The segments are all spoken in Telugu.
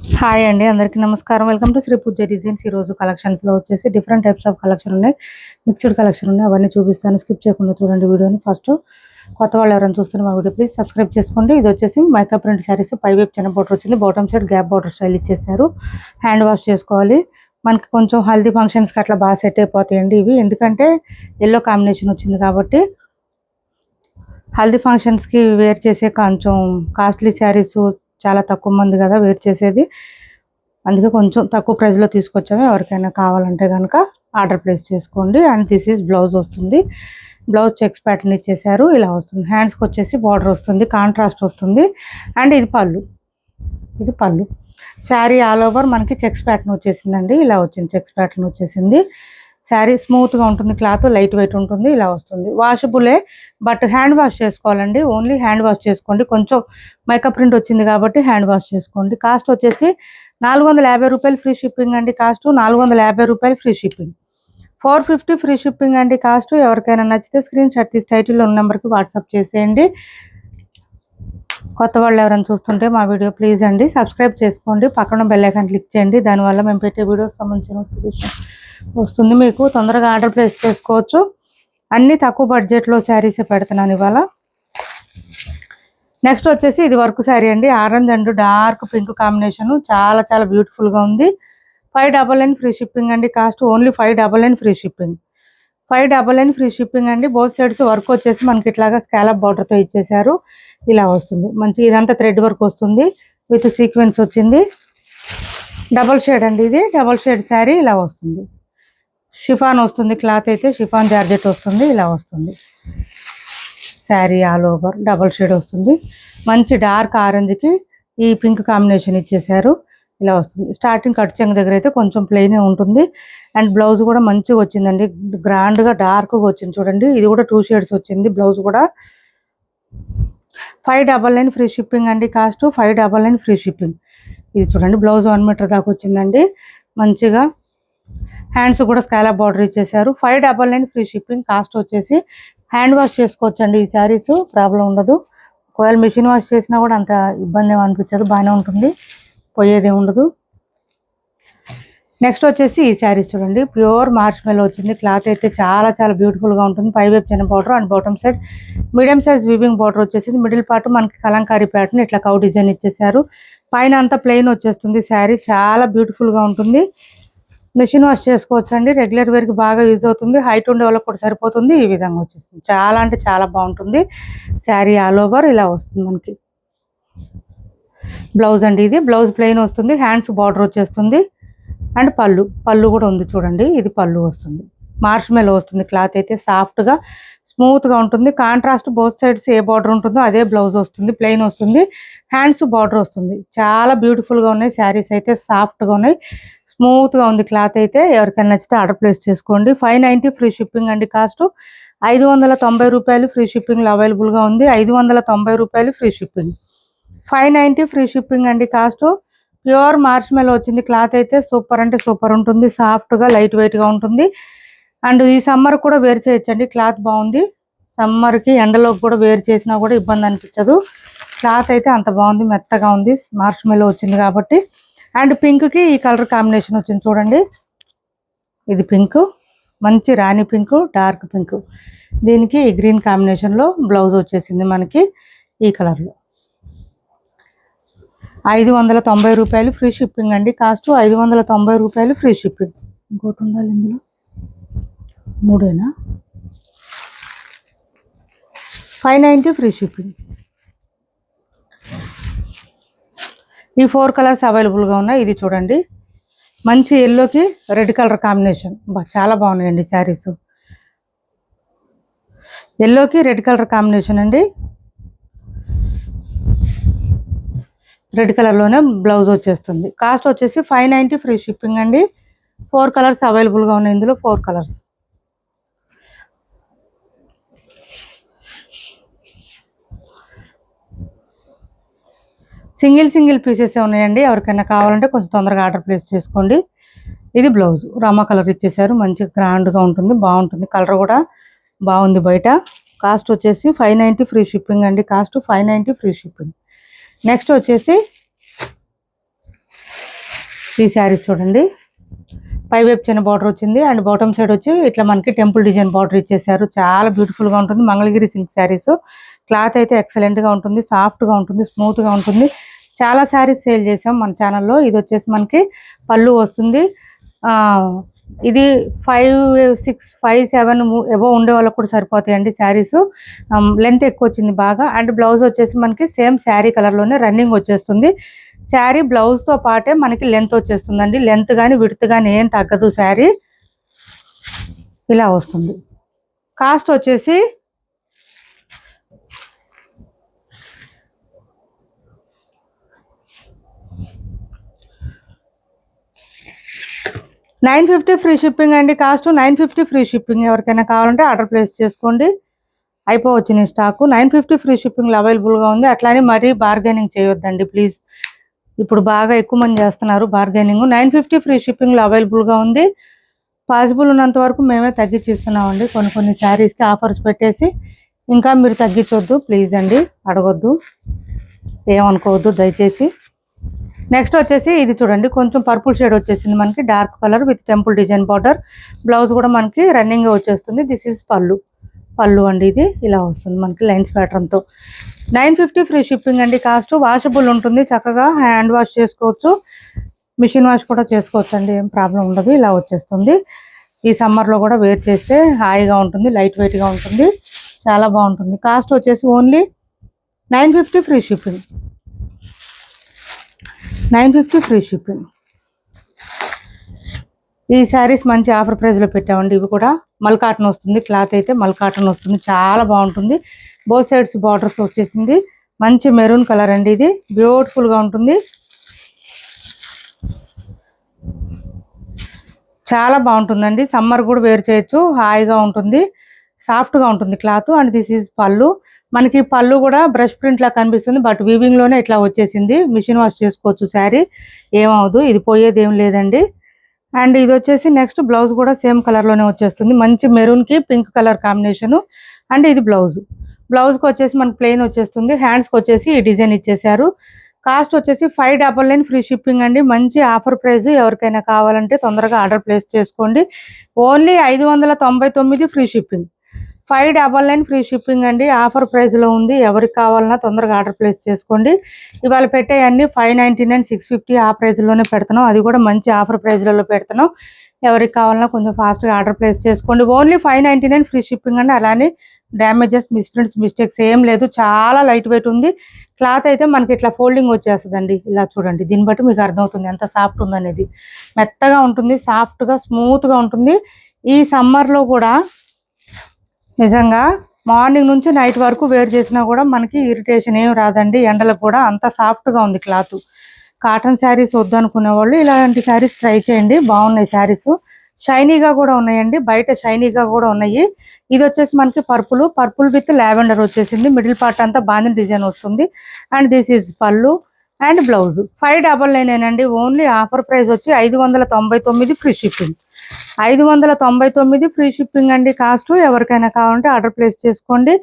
హాయ్ అండి, అందరికీ నమస్కారం. Welcome to Sri Pooja designs. ఈరోజు కలెక్షన్స్లో వచ్చేసి డిఫరెంట్ టైప్స్ ఆఫ్ కలెక్షన్ ఉన్నాయి, మిక్స్డ్ కలెక్షన్ ఉన్నాయి. అవన్నీ చూపిస్తాను, స్కిప్ చేయకుండా చూడండి వీడియోని. ఫస్ట్ కొత్త వాళ్ళు ఎవరైనా చూస్తున్న మా వీడియో ప్లీజ్ సబ్స్క్రైబ్ చేసుకోండి. ఇది వచ్చేసి మైకా ప్రింట్ శారీస్, పై వైపు చిన్న బోర్డర్ వచ్చింది, bottom side gap border style ఇచ్చేసారు. హ్యాండ్ వాష్ చేసుకోవాలి. మనకి కొంచెం హల్దీ ఫంక్షన్స్కి అట్లా బాగా సెట్ అయిపోతాయండి ఇవి, ఎందుకంటే ఎల్లో కాంబినేషన్ వచ్చింది కాబట్టి. హల్దీ ఫంక్షన్స్కి వేర్ చేసే కొంచెం కాస్ట్లీ శారీస్ చాలా తక్కువ మంది కదా వేర్ చేసేది, అందుకే కొంచెం తక్కువ ప్రైస్లో తీసుకొచ్చాము. ఎవరికైనా కావాలంటే కనుక ఆర్డర్ ప్లేస్ చేసుకోండి. అండ్ దిస్ ఈజ్ బ్లౌజ్ వస్తుంది. బ్లౌజ్ చెక్స్ ప్యాటర్న్ ఇచ్చేసారు, ఇలా వస్తుంది. హ్యాండ్స్కి వచ్చేసి బార్డర్ వస్తుంది, కాంట్రాస్ట్ వస్తుంది. అండ్ ఇది పళ్ళు, ఇది పళ్ళు. శారీ ఆల్ ఓవర్ మనకి చెక్స్ ప్యాటర్న్ వచ్చేసిందండి, ఇలా వచ్చింది. చెక్స్ ప్యాటర్న్ వచ్చేసింది. శారీ స్మూత్గా ఉంటుంది, క్లాత్ లైట్ వెయిట్ ఉంటుంది, ఇలా వస్తుంది. వాషబులే, బట్ హ్యాండ్ వాష్ చేసుకోవాలండి. ఓన్లీ హ్యాండ్ వాష్ చేసుకోండి. కొంచెం మేకప్ ప్రింట్ వచ్చింది కాబట్టి హ్యాండ్ వాష్ చేసుకోండి. కాస్ట్ వచ్చేసి 450 రూపాయలు ఫ్రీ షిప్పింగ్ అండి. కాస్ట్ 450 రూపాయలు ఫ్రీ షిప్పింగ్. 450 ఫ్రీ షిప్పింగ్ అండి కాస్ట్. ఎవరికైనా నచ్చితే స్క్రీన్ షాట్ తీసి టైటిల్లో ఉన్న నెంబర్కి వాట్సాప్ చేసేయండి. కొత్త వాళ్ళు ఎవరైనా చూస్తుంటే మా వీడియో ప్లీజ్ అండి సబ్స్క్రైబ్ చేసుకోండి, పక్కన బెల్ ఐకాన్ క్లిక్ చేయండి. దానివల్ల మేము పెట్టే వీడియోస్ సంబంధించిన నోటిఫికేషన్ వస్తుంది, మీకు తొందరగా ఆర్డర్ ప్లేస్ చేసుకోవచ్చు. అన్నీ తక్కువ బడ్జెట్లో శారీసే పెడుతున్నాను ఇవాళ. నెక్స్ట్ వచ్చేసి ఇది వర్క్ శారీ అండి, orange and dark pink combination, చాలా చాలా బ్యూటిఫుల్గా ఉంది. 599 ఫ్రీ షిప్పింగ్ అండి. Cost only 599 free shipping. 599 free shipping అండి. బోత్ సైడ్స్ వర్క్ వచ్చేసి మనకి ఇట్లాగా స్కాలప్ బార్డర్తో ఇచ్చేసారు, ఇలా వస్తుంది. మంచి ఇదంతా థ్రెడ్ వర్క్ వస్తుంది, విత్ సీక్వెన్స్ వచ్చింది. డబల్ షేడ్ అండి, ఇది డబల్ షేడ్ శారీ, ఇలా వస్తుంది. షిఫాన్ వస్తుంది, క్లాత్ అయితే షిఫాన్ జార్జెట్ వస్తుంది, ఇలా వస్తుంది. Sari all over double shade వస్తుంది. మంచి డార్క్ ఆరెంజ్కి ఈ పింక్ కాంబినేషన్ ఇచ్చేసారు, ఇలా వస్తుంది. స్టార్టింగ్ కట్ చెంగు దగ్గర అయితే కొంచెం ప్లెయిన్ ఉంటుంది. అండ్ బ్లౌజ్ కూడా మంచిగా వచ్చిందండి, గ్రాండ్గా డార్క్గా వచ్చింది చూడండి. ఇది కూడా 2 షేడ్స్ వచ్చింది బ్లౌజ్ కూడా. 599 ఫ్రీ షిప్పింగ్ అండి. Cost 599 free shipping. ఇది చూడండి, బ్లౌజ్ 1 మీటర్ దాకా వచ్చిందండి. మంచిగా హ్యాండ్స్ కూడా స్కాలప్ బార్డర్ ఇచ్చేసారు. 599 ఫ్రీ షిప్పింగ్. కాస్ట్ వచ్చేసి హ్యాండ్ వాష్ చేసుకోవచ్చండి ఈ శారీస్, ప్రాబ్లం ఉండదు. ఒకవేళ మిషన్ వాష్ చేసినా కూడా అంత ఇబ్బంది ఏమి అనిపించదు, బాగానే ఉంటుంది, పోయేదే ఉండదు. నెక్స్ట్ వచ్చేసి ఈ శారీస్ చూడండి, ప్యూర్ మార్చ్ మెల్లో వచ్చింది. క్లాత్ అయితే చాలా చాలా బ్యూటిఫుల్గా ఉంటుంది. పై వైపు చిన్న border and bottom side medium size weaving border వచ్చేసింది. మిడిల్ పార్ట్ మనకి కలంకారీ ప్యాటర్న్ ఇట్లా కౌ డిజైన్ ఇచ్చేసారు. పైన అంతా ప్లెయిన్ వచ్చేస్తుంది. శారీ చాలా బ్యూటిఫుల్గా ఉంటుంది. మిషన్ వాష్ చేసుకోవచ్చండి, రెగ్యులర్ వేర్కి బాగా యూజ్ అవుతుంది. హైట్ ఉండే వాళ్ళకి కూడా సరిపోతుంది. ఈ విధంగా వచ్చేస్తుంది, చాలా అంటే చాలా బాగుంటుంది. శారీ ఆల్ ఓవర్ ఇలా వస్తుంది మనకి. బ్లౌజ్ అండి, ఇది బ్లౌజ్ ప్లెయిన్ వస్తుంది, హ్యాండ్స్ బార్డర్ వచ్చేస్తుంది. అండ్ పళ్ళు కూడా ఉంది చూడండి, ఇది పళ్ళు వస్తుంది. మార్చ్ మెల్లో వస్తుంది. క్లాత్ అయితే సాఫ్ట్గా స్మూత్గా ఉంటుంది. కాంట్రాస్ట్ బోత్ సైడ్స్ ఏ బార్డర్ ఉంటుందో అదే బ్లౌజ్ వస్తుంది, ప్లెయిన్ వస్తుంది. హ్యాండ్స్ బార్డర్ వస్తుంది. చాలా బ్యూటిఫుల్గా ఉన్నాయి శారీస్ అయితే, సాఫ్ట్గా ఉన్నాయి, స్మూత్గా ఉంది క్లాత్ అయితే. ఎవరికైనా నచ్చితే ఆర్డర్ ప్లేస్ చేసుకోండి. 590 ఫ్రీ షిప్పింగ్ అండి. కాస్ట్ 590 రూపాయలు ఫ్రీ షిప్పింగ్లో అవైలబుల్గా ఉంది. 590 రూపాయలు ఫ్రీ షిప్పింగ్. 590 ఫ్రీ షిప్పింగ్ అండి. కాస్ట్ ప్యూర్ మార్చ్ మెల్లో వచ్చింది. క్లాత్ అయితే సూపర్ అంటే సూపర్ ఉంటుంది, సాఫ్ట్గా లైట్ వెయిట్గా ఉంటుంది. అండ్ ఈ సమ్మర్ కూడా వేర్ చేయొచ్చండి, క్లాత్ బాగుంది. సమ్మర్కి ఎండలోకి కూడా వేర్ చేసినా కూడా ఇబ్బంది అనిపించదు. క్లాత్ అయితే అంత బాగుంది, మెత్తగా ఉంది, మార్చ్ మెల్లో వచ్చింది కాబట్టి. అండ్ పింక్కి ఈ కలర్ కాంబినేషన్ వచ్చింది చూడండి, ఇది పింక్, మంచి రాణి పింక్, డార్క్ పింక్. దీనికి ఈ గ్రీన్ కాంబినేషన్లో బ్లౌజ్ వచ్చేసింది మనకి ఈ కలర్లో. 590 రూపాయలు ఫ్రీ షిప్పింగ్ అండి. కాస్ట్ 590 రూపాయలు ఫ్రీ షిప్పింగ్. ఇంకోటి ఉండాలి ఇందులో, 3 590 ఫ్రీ షిప్పింగ్. ఈ 4 కలర్స్ అవైలబుల్గా ఉన్నాయి. ఇది చూడండి, మంచి ఎల్లోకి రెడ్ కలర్ కాంబినేషన్, చాలా బాగున్నాయండి శారీస్. ఎల్లోకి రెడ్ కలర్ కాంబినేషన్ అండి, రెడ్ కలర్లోనే బ్లౌజ్ వచ్చేస్తుంది. కాస్ట్ వచ్చేసి 590 ఫ్రీ షిప్పింగ్ అండి. 4 కలర్స్ అవైలబుల్గా ఉన్నాయి ఇందులో, 4 కలర్స్. సింగిల్ పీసెస్ ఉన్నాయండి, ఎవరికైనా కావాలంటే కొంచెం తొందరగా ఆర్డర్ ప్లేస్ చేసుకోండి. ఇది బ్లౌజ్ రామా కలర్ ఇచ్చేసారు, మంచి గ్రాండ్గా ఉంటుంది, బాగుంటుంది. కలర్ కూడా బాగుంది బయట. కాస్ట్ వచ్చేసి 590 ఫ్రీ షిప్పింగ్ అండి. Cost 590 free shipping. నెక్స్ట్ వచ్చేసి ఈ శారీ చూడండి, పై వైపు చిన్న బార్డర్ వచ్చింది అండ్ బాటమ్ సైడ్ వచ్చి ఇట్లా మనకి టెంపుల్ డిజైన్ బార్డర్ ఇచ్చేసారు. చాలా బ్యూటిఫుల్గా ఉంటుంది. మంగళగిరి సిల్క్ శారీస్. క్లాత్ అయితే ఎక్సలెంట్గా ఉంటుంది, సాఫ్ట్గా ఉంటుంది, స్మూత్గా ఉంటుంది. చాలా శారీస్ సేల్ చేసాం మన ఛానల్లో. ఇది వచ్చేసి మనకి పళ్ళు వస్తుంది. ఇది 5, 6, 5, 7 ఎవో ఉండే వాళ్ళకు కూడా సరిపోతాయండి శారీస్. లెంత్ ఎక్కువ వచ్చింది బాగా. అండ్ బ్లౌజ్ వచ్చేసి మనకి సేమ్ శారీ కలర్లోనే రన్నింగ్ వచ్చేస్తుంది. శారీ బ్లౌజ్తో పాటే మనకి లెంత్ వచ్చేస్తుందండి. లెంత్ కానీ విడ్త్ కానీ ఏం తగ్గదు. శారీ ఇలా వస్తుంది. కాస్ట్ వచ్చేసి 950 ఫ్రీ షిప్పింగ్ అండి. Cost 950 free shipping. ఎవరికైనా కావాలంటే ఆర్డర్ ప్లేస్ చేసుకోండి. అయిపోవచ్చు నీ స్టాకు. 950 ఫ్రీ షిప్పింగ్లో అవైలబుల్గా ఉంది. అట్లానే మరీ బార్గెనింగ్ చేయొద్దండి ప్లీజ్. ఇప్పుడు బాగా ఎక్కువ మంది చేస్తున్నారు బార్గెనింగ్. 950 ఫ్రీ షిప్పింగ్లో అవైలబుల్గా ఉంది. పాసిబుల్ ఉన్నంత వరకు మేమే తగ్గించిస్తున్నామండి. కొన్ని శారీస్కి ఆఫర్స్ పెట్టేసి ఇంకా మీరు తగ్గించొద్దు ప్లీజ్ అండి, అడగొద్దు, ఏమనుకోవద్దు దయచేసి. నెక్స్ట్ వచ్చేసి ఇది చూడండి, కొంచెం పర్పుల్ షేడ్ వచ్చేసింది మనకి, dark colour with temple design border. Blouse కూడా మనకి రన్నింగ్ వచ్చేస్తుంది. దిస్ ఈజ్ పళ్ళు అండి. ఇది ఇలా వస్తుంది మనకి లైన్స్ ప్యాటర్న్తో. 950 ఫ్రీ షిప్పింగ్ అండి. కాస్ట్ వాషబుల్ ఉంటుంది, చక్కగా హ్యాండ్ వాష్ చేసుకోవచ్చు, మిషన్ వాష్ కూడా చేసుకోవచ్చు అండి, ఏం ప్రాబ్లం ఉండదు. ఇలా వచ్చేస్తుంది. ఈ సమ్మర్లో కూడా వేర్ చేస్తే హాయిగా ఉంటుంది, లైట్ వెయిట్గా ఉంటుంది, చాలా బాగుంటుంది. కాస్ట్ వచ్చేసి only 950 free shipping. 950 free shipping. ఈ శారీస్ మంచి ఆఫర్ ప్రైస్లో పెట్టామండి. ఇవి కూడా మల్ కాటన్ వస్తుంది. క్లాత్ అయితే మల్ కాటన్ వస్తుంది, చాలా బాగుంటుంది. బోత్ సైడ్స్ బార్డర్స్ వచ్చేసింది. మంచి మెరూన్ కలర్ అండి. ఇది బ్యూటిఫుల్గా ఉంటుంది, చాలా బాగుంటుందండి. సమ్మర్ కూడా వేర్ చేయొచ్చు, హాయిగా ఉంటుంది, సాఫ్ట్గా ఉంటుంది క్లాత్. అండ్ దిస్ ఈజ్ పళ్ళు. మనకి పళ్ళు కూడా బ్రష్ ప్రింట్ లా కనిపిస్తుంది, బట్ వీవింగ్లోనే ఇట్లా వచ్చేసింది. మిషన్ వాష్ చేసుకోవచ్చు, శారీ ఏమవదు, ఇది పోయేది ఏం లేదండి. అండ్ ఇది వచ్చేసి నెక్స్ట్ బ్లౌజ్ కూడా సేమ్ కలర్లోనే వచ్చేస్తుంది. మంచి మెరూన్కి పింక్ కలర్ కాంబినేషను. అండ్ ఇది బ్లౌజ్కి వచ్చేసి మనకి ప్లెయిన్ వచ్చేస్తుంది. హ్యాండ్స్కి వచ్చేసి ఈ డిజైన్ ఇచ్చేసారు. కాస్ట్ వచ్చేసి 599 ఫ్రీ షిప్పింగ్ అండి. మంచి ఆఫర్ ప్రైస్. ఎవరికైనా కావాలంటే తొందరగా ఆర్డర్ ప్లేస్ చేసుకోండి. Only 599 free shipping. 599 free shipping అండి. ఆఫర్ ప్రైస్లో ఉంది. ఎవరికి కావాలన్నా తొందరగా ఆర్డర్ ప్లేస్ చేసుకోండి. ఇవాళ పెట్టే అన్ని 599, 650 ఆ ప్రైస్లోనే పెడుతున్నాం. అది కూడా మంచి ఆఫర్ ప్రైస్లలో పెడుతున్నాం. ఎవరికి కావాలన్నా కొంచెం ఫాస్ట్గా ఆర్డర్ ప్లేస్ చేసుకోండి. ఓన్లీ 599 ఫ్రీ షిప్పింగ్ అండి. అలానే డ్యామేజెస్, మిస్ప్రింట్స్, మిస్టేక్స్ ఏం లేదు. చాలా లైట్ వెయిట్ ఉంది. క్లాత్ అయితే మనకి ఇట్లా ఫోల్డింగ్ వచ్చేస్తుందండి. ఇలా చూడండి, దీన్ని బట్టి మీకు అర్థమవుతుంది ఎంత సాఫ్ట్ ఉందనేది. మెత్తగా ఉంటుంది, సాఫ్ట్గా, స్మూత్గా ఉంటుంది. ఈ సమ్మర్లో కూడా నిజంగా మార్నింగ్ నుంచి నైట్ వరకు వేర్ చేసినా కూడా మనకి ఇరిటేషన్ ఏం రాదండి. ఎండలకు కూడా అంత సాఫ్ట్గా ఉంది క్లాత్. కాటన్ శారీస్ వద్దు అనుకునే వాళ్ళు ఇలాంటి శారీస్ ట్రై చేయండి, బాగున్నాయి శారీస్. షైనీగా కూడా ఉన్నాయండి, బయట షైనీగా కూడా ఉన్నాయి. ఇది వచ్చేసి మనకి పర్పుల్ విత్ లావెండర్ వచ్చేసింది. మిడిల్ పార్ట్ అంతా బాందిని డిజైన్ వస్తుంది. అండ్ దిస్ ఈజ్ పళ్ళు అండ్ బ్లౌజ్. 599 అండి. ఓన్లీ ఆఫర్ ప్రైస్ వచ్చి 599 ఫ్రీ షిప్పింగ్. 599 ఫ్రీ షిప్పింగ్ అండి కాస్ట్. ఎవరికైనా కావాలంటే ఆర్డర్ ప్లేస్ చేసుకోండి.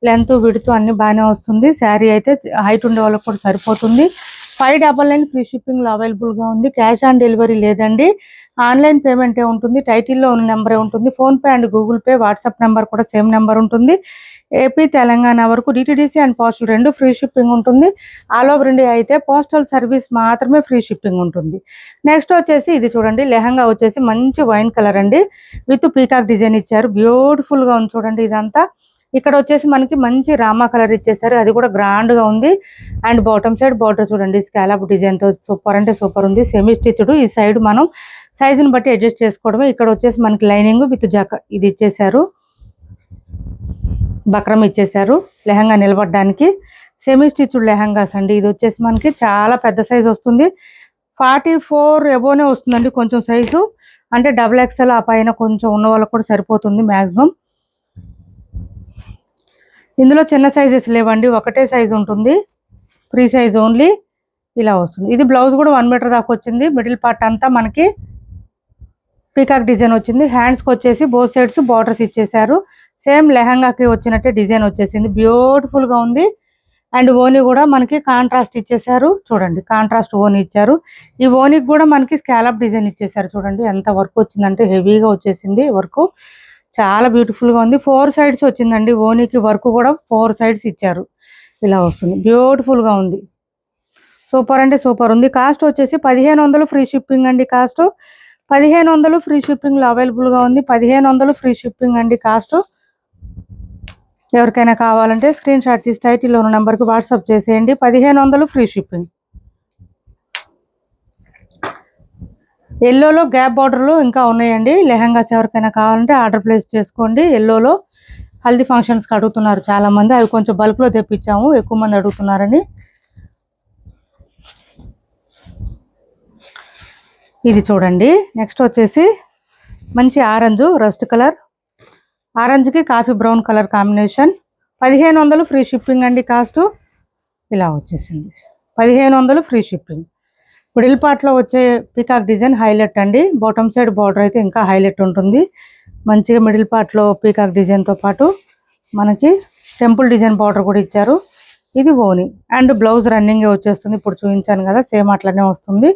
లెంత్ విడ్త్ అన్ని బాగానే వస్తుంది. శారీ అయితే హైట్ ఉండే వాళ్ళకి కూడా సరిపోతుంది. 599 ఫ్రీ షిప్పింగ్లో అవైలబుల్గా ఉంది. క్యాష్ ఆన్ డెలివరీ లేదండి, ఆన్లైన్ పేమెంటే ఉంటుంది. టైటిల్లో ఉన్న నెంబరే ఉంటుంది. PhonePe and Google pay, WhatsApp number కూడా సేమ్ నెంబర్ ఉంటుంది. ఏపీ, తెలంగాణ వరకు DTDC and postal 2 free shipping ఉంటుంది. ఆల్ ఓవర్ ఇండియా అయితే పోస్టల్ సర్వీస్ మాత్రమే ఫ్రీ షిప్పింగ్ ఉంటుంది. నెక్స్ట్ వచ్చేసి ఇది చూడండి, లెహంగా వచ్చేసి మంచి వైన్ కలర్ అండి, విత్ పీకాక్ డిజైన్ ఇచ్చారు. బ్యూటిఫుల్గా ఉంది చూడండి. ఇదంతా ఇక్కడ వచ్చేసి మనకి మంచి రామా కలర్ ఇచ్చేసారు, అది కూడా గ్రాండ్గా ఉంది. అండ్ బాటమ్ సైడ్ బార్డర్ చూడండి, స్కాలప్ డిజైన్తో సూపర్ అంటే సూపర్ ఉంది. Semi stitched. ఈ సైడ్ మనం సైజుని బట్టి అడ్జస్ట్ చేసుకోవడమే. ఇక్కడ వచ్చేసి మనకి లైనింగ్ విత్ ఇది ఇచ్చేసారు, బక్రం ఇచ్చేసారు లెహంగా నిలబడడానికి. సెమీ స్టిచ్డ్ లెహంగాస్ అండి. ఇది వచ్చేసి మనకి చాలా పెద్ద సైజు వస్తుంది. 44 ఎబోనే వస్తుందండి కొంచెం సైజు. అంటే XXL ఆ పైన కొంచెం ఉన్న వాళ్ళకి కూడా సరిపోతుంది మ్యాక్సిమం. ఇందులో చిన్న సైజెస్ లేవండి, ఒకటే సైజు ఉంటుంది, ఫ్రీ సైజ్ ఓన్లీ. ఇలా వస్తుంది. ఇది బ్లౌజ్ కూడా 1 మీటర్ దాకా వచ్చింది. మిడిల్ పార్ట్ అంతా మనకి పీకాక్ డిజైన్ వచ్చింది. హ్యాండ్స్కి వచ్చేసి బోత్ సైడ్స్ బార్డర్స్ ఇచ్చేసారు. సేమ్ లెహంగాకి వచ్చినట్టే డిజైన్ వచ్చేసింది. బ్యూటిఫుల్గా ఉంది. అండ్ ఓనీ కూడా మనకి కాంట్రాస్ట్ ఇచ్చేసారు చూడండి, కాంట్రాస్ట్ ఓనీ ఇచ్చారు. ఈ ఓనీకి కూడా మనకి స్కాలప్ డిజైన్ ఇచ్చేసారు చూడండి, ఎంత వర్క్ వచ్చిందంటే హెవీగా వచ్చేసింది వర్క్, చాలా బ్యూటిఫుల్గా ఉంది. 4 సైడ్స్ వచ్చిందండి ఓనీకి, వర్క్ కూడా 4 సైడ్స్ ఇచ్చారు, ఇలా వస్తుంది, బ్యూటిఫుల్గా ఉంది. సూపర్ అంటే సూపర్ ఉంది. కాస్ట్ వచ్చేసి 1500 ఫ్రీ షిప్పింగ్ అండి. కాస్ట్ 1500 ఫ్రీ షిప్పింగ్లో అవైలబుల్గా ఉంది. 1500 ఫ్రీ షిప్పింగ్ అండి కాస్ట్. ఎవరికైనా కావాలంటే స్క్రీన్ షాట్ తీసి టైటిల్లో ఉన్న నెంబర్కి వాట్సాప్ చేసేయండి. 1500 ఫ్రీ షిప్పింగ్. ఎల్లోలో గ్యాప్ బార్డర్లో ఇంకా ఉన్నాయండి. లెహంగాస్ ఎవరికైనా కావాలంటే ఆర్డర్ ప్లేస్ చేసుకోండి. ఎల్లోలో హల్దీ ఫంక్షన్స్కి అడుగుతున్నారు చాలామంది, అవి కొంచెం బల్క్లో తెప్పించాము, ఎక్కువ మంది అడుగుతున్నారని. ఇది చూడండి. నెక్స్ట్ వచ్చేసి మంచి ఆరెంజ్, రస్ట్ కలర్, ఆరెంజ్కి coffee brown colour combination. 1500 free shipping అండి కాస్ట్. ఇలా వచ్చేసింది 1500 ఫ్రీ షిప్పింగ్. మిడిల్ పార్ట్లో వచ్చే పీకాక్ డిజైన్ హైలైట్ అండి. బాటమ్ సైడ్ బార్డర్ అయితే ఇంకా హైలైట్ ఉంటుంది. మంచిగా మిడిల్ పార్ట్లో పీకాక్ డిజైన్తో పాటు మనకి టెంపుల్ డిజైన్ బార్డర్ కూడా ఇచ్చారు. ఇది ఓనీ అండ్ బ్లౌజ్ రన్నింగ్ వచ్చేస్తుంది, ఇప్పుడు చూపించాను కదా సేమ్ అట్లనే వస్తుంది.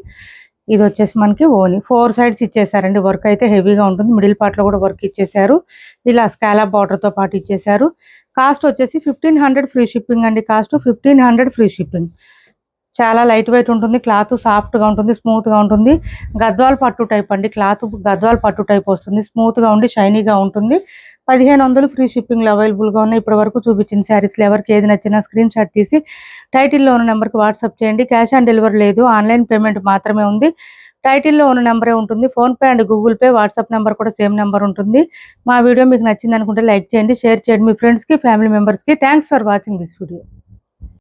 ఇది వచ్చేసి మనకి ఓనీ 4 సైడ్స్ ఇచ్చేసారండి. వర్క్ అయితే హెవీగా ఉంటుంది, మిడిల్ పార్ట్లో కూడా వర్క్ ఇచ్చేసారు, ఇలా స్కాలప్ బార్డర్తో పాటు ఇచ్చేసారు. కాస్ట్ వచ్చేసి 1500 ఫ్రీ షిప్పింగ్ అండి. Cost 1500 free shipping. చాలా లైట్ వెయిట్ ఉంటుంది, క్లాత్ సాఫ్ట్గా ఉంటుంది, స్మూత్గా ఉంటుంది. గద్వాల్ పట్టు టైప్ అండి, క్లాత్ గద్వాల్ పట్టు టైప్ వస్తుంది, స్మూత్గా ఉండి షైనీగా ఉంటుంది. 1500 ఫ్రీ షిప్పింగ్లో అవైలబుల్గా ఉన్నాయి. ఇప్పటి వరకు చూపించిన శారీస్లో ఎవరికి ఏది నచ్చినా స్క్రీన్ షాట్ తీసి టైటిల్లో ఉన్న నెంబర్కి వాట్సాప్ చేయండి. క్యాష్ ఆన్ డెలివరీ లేదు, ఆన్లైన్ పేమెంట్ మాత్రమే ఉంది. టైటిల్లో ఉన్న నెంబరే ఉంటుంది. PhonePe and Google pay, WhatsApp number కూడా సేమ్ నెంబర్ ఉంటుంది. మా వీడియో మీకు నచ్చింది అనుకుంటే లైక్ చేయండి, షేర్ చేయండి మీ ఫ్రెండ్స్కి, ఫ్యామిలీ మెంబర్స్కి. Thanks for watching this video.